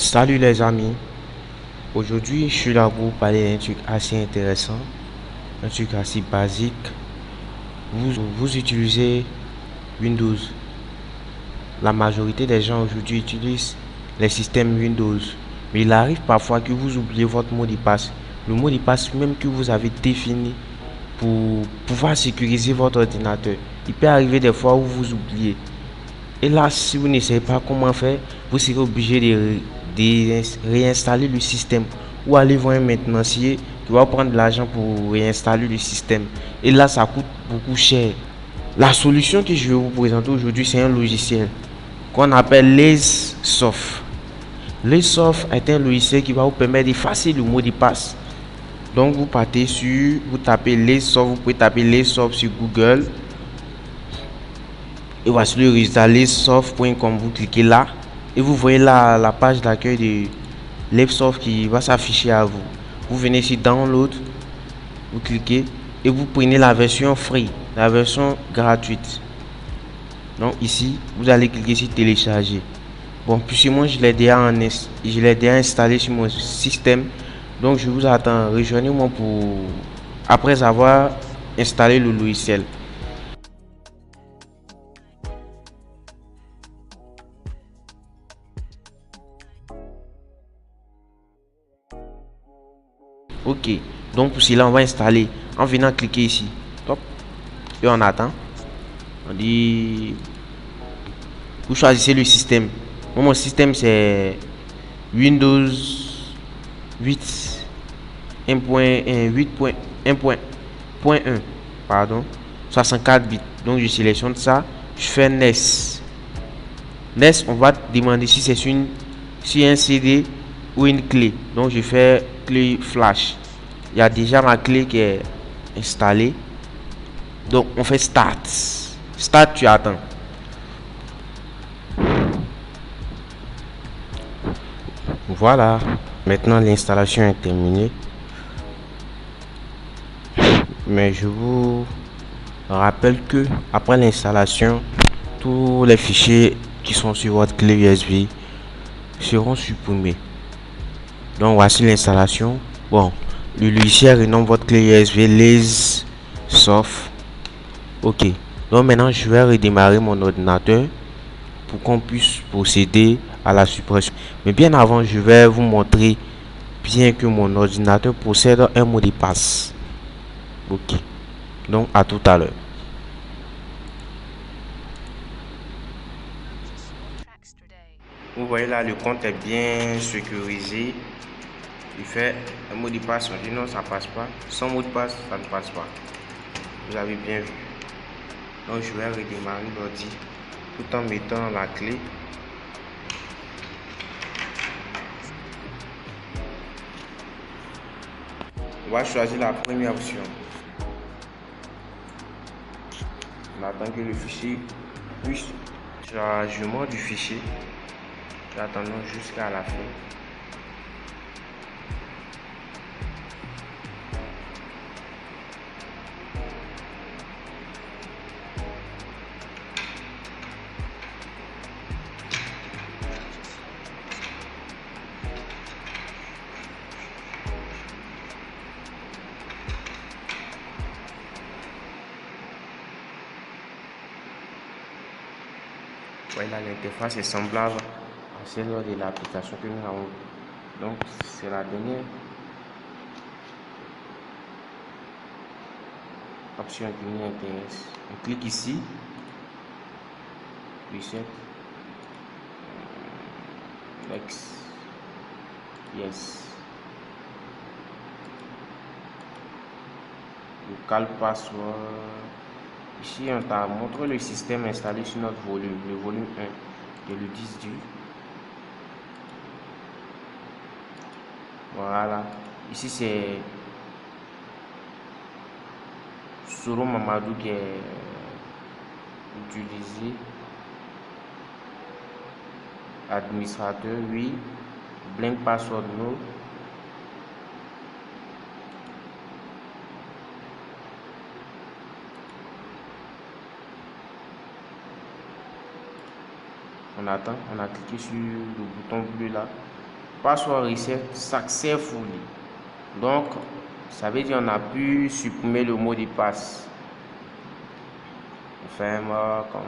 Salut les amis, aujourd'hui je suis là pour vous parler d'un truc assez intéressant, un truc assez basique. Vous utilisez Windows. La majorité des gens aujourd'hui utilisent les systèmes Windows. Mais il arrive parfois que vous oubliez votre mot de passe. Le mot de passe même que vous avez défini pour pouvoir sécuriser votre ordinateur. Il peut arriver des fois où vous oubliez. Et là, si vous ne savez pas comment faire, vous serez obligé de réinstaller le système ou aller voir un maintenancier qui va prendre de l'argent pour réinstaller le système. Et là, ça coûte beaucoup cher. La solution que je vais vous présenter aujourd'hui, c'est un logiciel qu'on appelle LazySoft. LazySoft est un logiciel qui va vous permettre d'effacer le mot de passe. Donc, vous tapez LazySoft, vous pouvez taper LazySoft sur Google. Et voici le résultat LazySoft.com. Vous cliquez là et vous voyez là la page d'accueil de LazySoft qui va s'afficher à vous. Vous venez ici Download, vous cliquez et vous prenez la version free, la version gratuite. Donc ici, vous allez cliquer sur télécharger. Bon, puisque moi je l'ai déjà installé sur mon système. Donc je vous attends, rejoignez-moi pour après avoir installé le logiciel. Ok, donc pour cela on va installer en venant cliquer ici. Top. Et on attend. On dit vous choisissez le système. Moi, mon système c'est Windows 8 1.1 pardon 64 bits. Donc je sélectionne ça, je fais NES. NES, on va demander si c'est sur un CD ou une clé. Donc je fais clé flash. Il y a déjà ma clé qui est installée. Donc on fait start. Start, tu attends. Voilà. Maintenant l'installation est terminée. Mais je vous rappelle que après l'installation, tous les fichiers qui sont sur votre clé USB seront supprimés. Donc voici l'installation. Bon, le logiciel renomme votre clé USB LazySoft. Ok. Donc maintenant je vais redémarrer mon ordinateur pour qu'on puisse procéder à la suppression. Mais bien avant, je vais vous montrer bien que mon ordinateur possède un mot de passe. Ok. Donc à tout à l'heure. Vous voyez là, le compte est bien sécurisé. Il fait un mot de passe, on dit non, ça passe pas. Sans mot de passe, ça ne passe pas. Vous avez bien vu. Donc je vais redémarrer l'ordi tout en mettant la clé. On va choisir la première option. On attend que le fichier puisse chargement du fichier. Attendons jusqu'à la fin. Voilà, l'interface est semblable à celle de l'application que nous avons. Donc, c'est la dernière option qui nous intéresse. On clique ici, reset, next, yes, local password. Ici, on t'a montré le système installé sur notre volume, le volume 1, qui est le 10 du. Voilà. Ici, c'est Soro Mamadou qui est utilisé. Administrateur, oui. Blank password, no. On attend, on a cliqué sur le bouton bleu là. password reset successfully. Donc, ça veut dire qu'on a pu supprimer le mot de passe. On ferme comme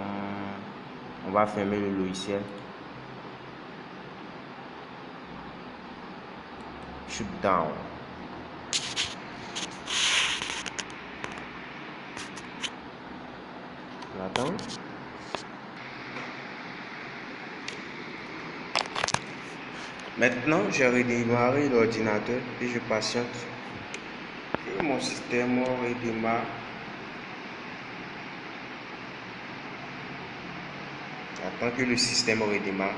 on va fermer le logiciel. Shutdown. On attend. Maintenant, j'ai redémarré l'ordinateur et je patiente. Et mon système redémarre. J'attends que le système redémarre.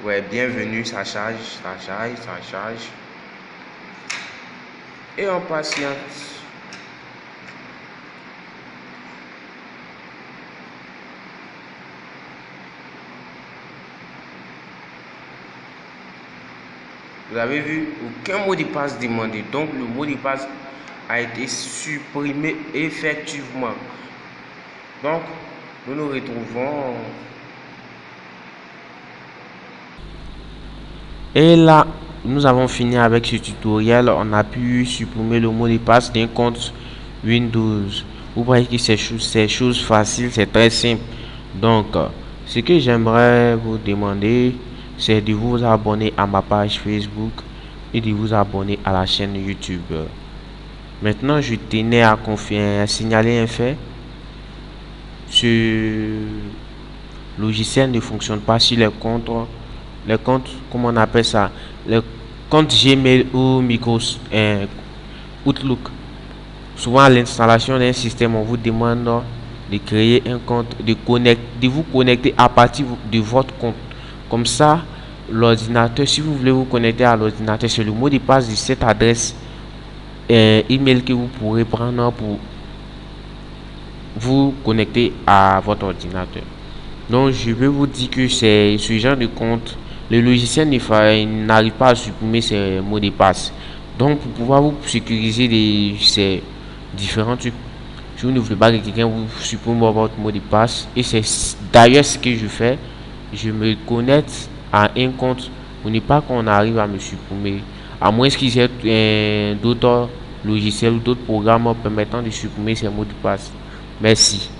Ouais, bienvenue, ça charge. Et on patiente. Vous avez vu, aucun mot de passe demandé. Donc, le mot de passe a été supprimé effectivement. Donc, nous nous retrouvons. Et là, nous avons fini avec ce tutoriel. On a pu supprimer le mot de passe d'un compte Windows. Vous voyez que c'est chose facile, c'est très simple. Donc, ce que j'aimerais vous demander, c'est de vous abonner à ma page Facebook et de vous abonner à la chaîne YouTube. Maintenant, je tenais à signaler un fait. Ce logiciel ne fonctionne pas sur les comptes, comment on appelle ça, les comptes Gmail ou Microsoft Outlook. Souvent, à l'installation d'un système, on vous demande de créer un compte, de vous connecter à partir de votre compte. Comme ça, l'ordinateur, si vous voulez vous connecter à l'ordinateur, c'est le mot de passe de cette adresse email que vous pourrez prendre pour vous connecter à votre ordinateur. Donc, je vais vous dire que c'est ce genre de compte, le logiciel n'arrive pas à supprimer ces mots de passe. Donc, pour pouvoir vous sécuriser ces différents trucs, je ne voulais pas que quelqu'un vous supprime votre mot de passe. Et c'est d'ailleurs ce que je fais. Je me connecte à un compte pour ne pas qu'on arrive à me supprimer. À moins qu'il y ait d'autres logiciels ou d'autres programmes permettant de supprimer ces mots de passe. Merci.